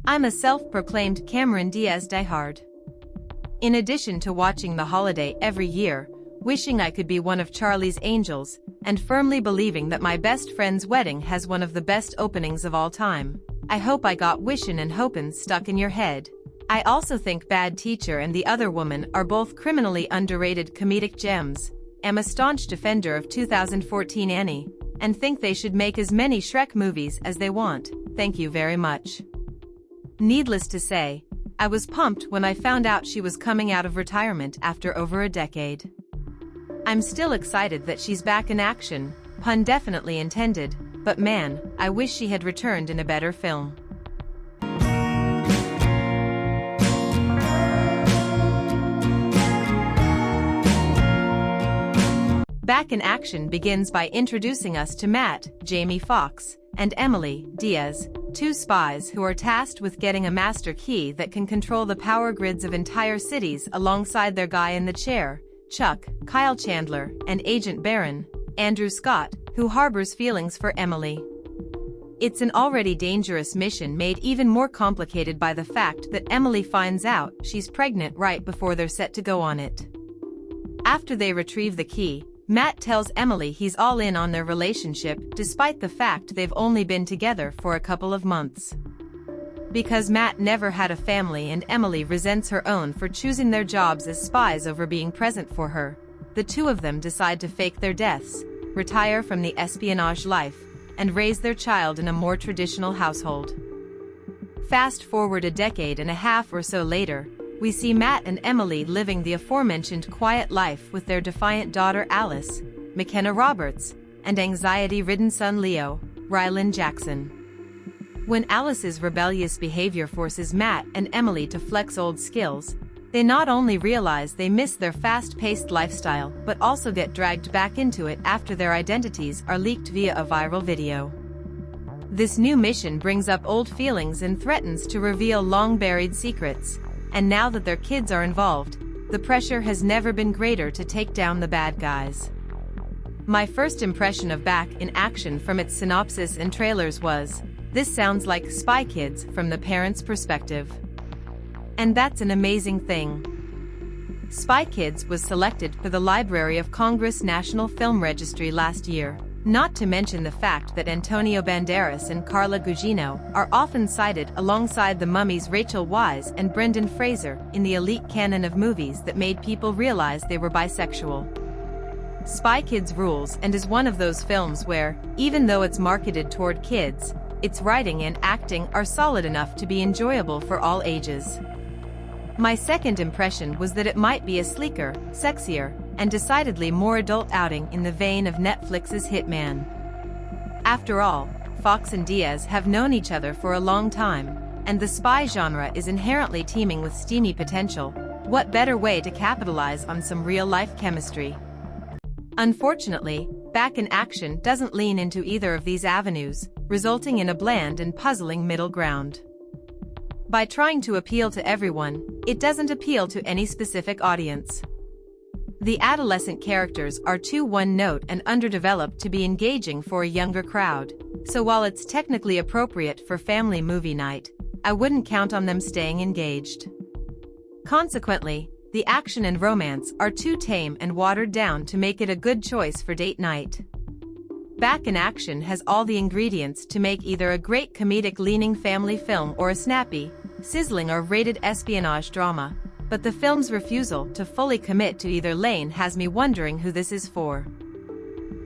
I'm a self-proclaimed Cameron Diaz diehard. In addition to watching The Holiday every year, wishing I could be one of Charlie's angels, and firmly believing that my best friend's wedding has one of the best openings of all time, I hope I got wishin' and hopin' stuck in your head. I also think Bad Teacher and The Other Woman are both criminally underrated comedic gems. Am a staunch defender of 2014 Annie, and think they should make as many Shrek movies as they want. Thank you very much. Needless to say, I was pumped when I found out she was coming out of retirement after over a decade. I'm still excited that she's back in action, pun definitely intended, but man, I wish she had returned in a better film. Back in Action begins by introducing us to Matt, Jamie Foxx, and Emily, Diaz, two spies who are tasked with getting a master key that can control the power grids of entire cities alongside their guy in the chair, Chuck, Kyle Chandler, and Agent Barron, Andrew Scott, who harbors feelings for Emily. It's an already dangerous mission made even more complicated by the fact that Emily finds out she's pregnant right before they're set to go on it. After they retrieve the key, Matt tells Emily he's all in on their relationship despite the fact they've only been together for a couple of months. Because Matt never had a family and Emily resents her own for choosing their jobs as spies over being present for her, the two of them decide to fake their deaths, retire from the espionage life, and raise their child in a more traditional household. Fast forward a decade and a half or so later, we see Matt and Emily living the aforementioned quiet life with their defiant daughter Alice, McKenna Roberts, and anxiety-ridden son Leo, Rylan Jackson. When Alice's rebellious behavior forces Matt and Emily to flex old skills, they not only realize they miss their fast-paced lifestyle but also get dragged back into it after their identities are leaked via a viral video. This new mission brings up old feelings and threatens to reveal long-buried secrets. And now that their kids are involved, the pressure has never been greater to take down the bad guys. My first impression of Back in Action from its synopsis and trailers was, this sounds like Spy Kids from the parents' perspective. And that's an amazing thing. Spy Kids was selected for the Library of Congress National Film Registry last year, not to mention the fact that Antonio Banderas and Carla Gugino are often cited alongside the Mummy's Rachel Weisz and Brendan Fraser in the elite canon of movies that made people realize they were bisexual. Spy Kids rules and is one of those films where, even though it's marketed toward kids, its writing and acting are solid enough to be enjoyable for all ages. My second impression was that it might be a sleeker, sexier, and decidedly more adult outing in the vein of Netflix's Hitman. After all, Fox and Diaz have known each other for a long time, and the spy genre is inherently teeming with steamy potential. What better way to capitalize on some real-life chemistry? Unfortunately, Back in Action doesn't lean into either of these avenues, resulting in a bland and puzzling middle ground. By trying to appeal to everyone, it doesn't appeal to any specific audience. The adolescent characters are too one-note and underdeveloped to be engaging for a younger crowd, so while it's technically appropriate for family movie night, I wouldn't count on them staying engaged. Consequently, the action and romance are too tame and watered down to make it a good choice for date night. Back in Action has all the ingredients to make either a great comedic-leaning family film or a snappy, sizzling or rated espionage drama, but the film's refusal to fully commit to either lane has me wondering who this is for.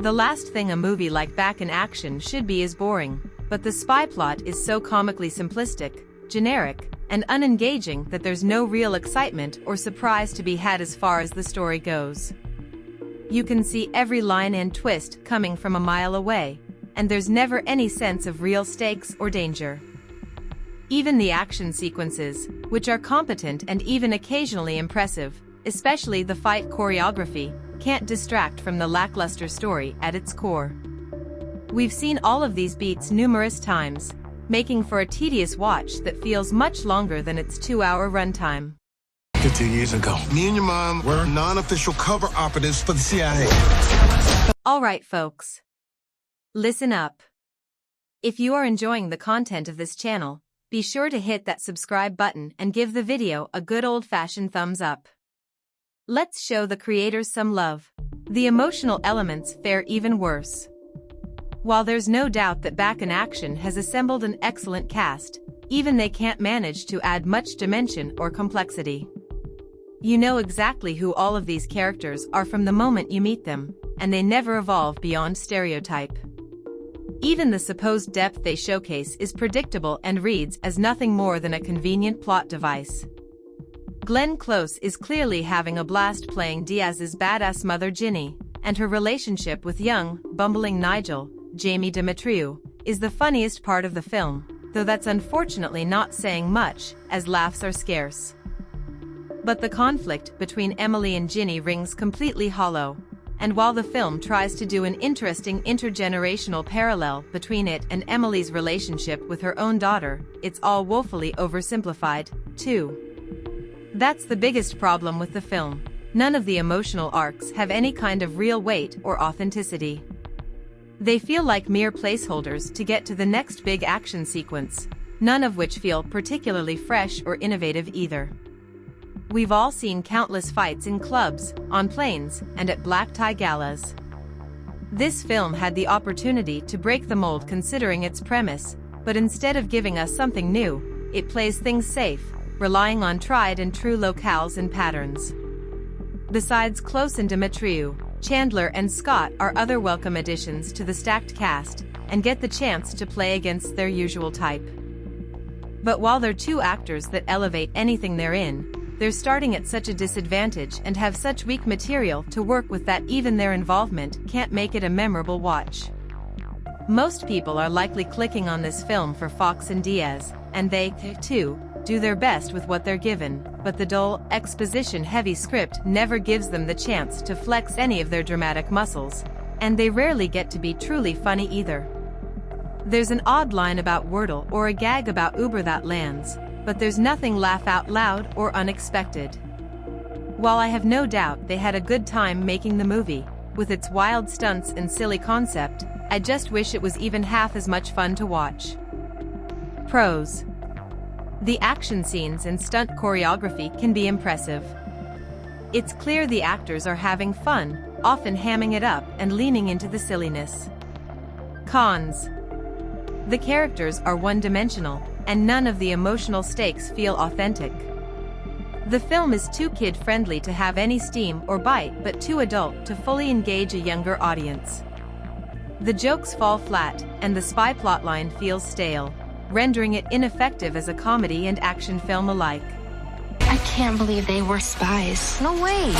The last thing a movie like Back in Action should be is boring, but the spy plot is so comically simplistic, generic, and unengaging that there's no real excitement or surprise to be had as far as the story goes. You can see every line and twist coming from a mile away, and there's never any sense of real stakes or danger. Even the action sequences, which are competent and even occasionally impressive, especially the fight choreography, can't distract from the lackluster story at its core. We've seen all of these beats numerous times, making for a tedious watch that feels much longer than its 2-hour runtime. 15 years ago, me and your mom were non-official cover operatives for the CIA. Alright folks. Listen up. If you are enjoying the content of this channel, Be sure to hit that subscribe button and give the video a good old-fashioned thumbs up. Let's show the creators some love. The emotional elements fare even worse. While there's no doubt that Back in Action has assembled an excellent cast, even they can't manage to add much dimension or complexity. You know exactly who all of these characters are from the moment you meet them, and they never evolve beyond stereotype. Even the supposed depth they showcase is predictable and reads as nothing more than a convenient plot device. Glenn Close is clearly having a blast playing Diaz's badass mother Ginny, and her relationship with young, bumbling Nigel, Jamie Demetriou, is the funniest part of the film, though that's unfortunately not saying much, as laughs are scarce. But the conflict between Emily and Ginny rings completely hollow, and while the film tries to do an interesting intergenerational parallel between it and Emily's relationship with her own daughter, it's all woefully oversimplified, too. That's the biggest problem with the film. None of the emotional arcs have any kind of real weight or authenticity. They feel like mere placeholders to get to the next big action sequence, none of which feel particularly fresh or innovative either. We've all seen countless fights in clubs, on planes, and at black tie galas. This film had the opportunity to break the mold considering its premise, but instead of giving us something new, it plays things safe, relying on tried and true locales and patterns. Besides Close and Demetriou, Chandler and Scott are other welcome additions to the stacked cast, and get the chance to play against their usual type. But while they're two actors that elevate anything they're in, they're starting at such a disadvantage and have such weak material to work with that even their involvement can't make it a memorable watch. Most people are likely clicking on this film for Fox and Diaz, and they, too, do their best with what they're given, but the dull, exposition-heavy script never gives them the chance to flex any of their dramatic muscles, and they rarely get to be truly funny either. There's an odd line about Wordle or a gag about Uber that lands, but there's nothing laugh out loud or unexpected. While I have no doubt they had a good time making the movie, with its wild stunts and silly concept, I just wish it was even half as much fun to watch. Pros. The action scenes and stunt choreography can be impressive. It's clear the actors are having fun, often hamming it up and leaning into the silliness. Cons. The characters are one-dimensional, and none of the emotional stakes feel authentic. The film is too kid-friendly to have any steam or bite but too adult to fully engage a younger audience. The jokes fall flat, and the spy plotline feels stale, rendering it ineffective as a comedy and action film alike. I can't believe they were spies. No way!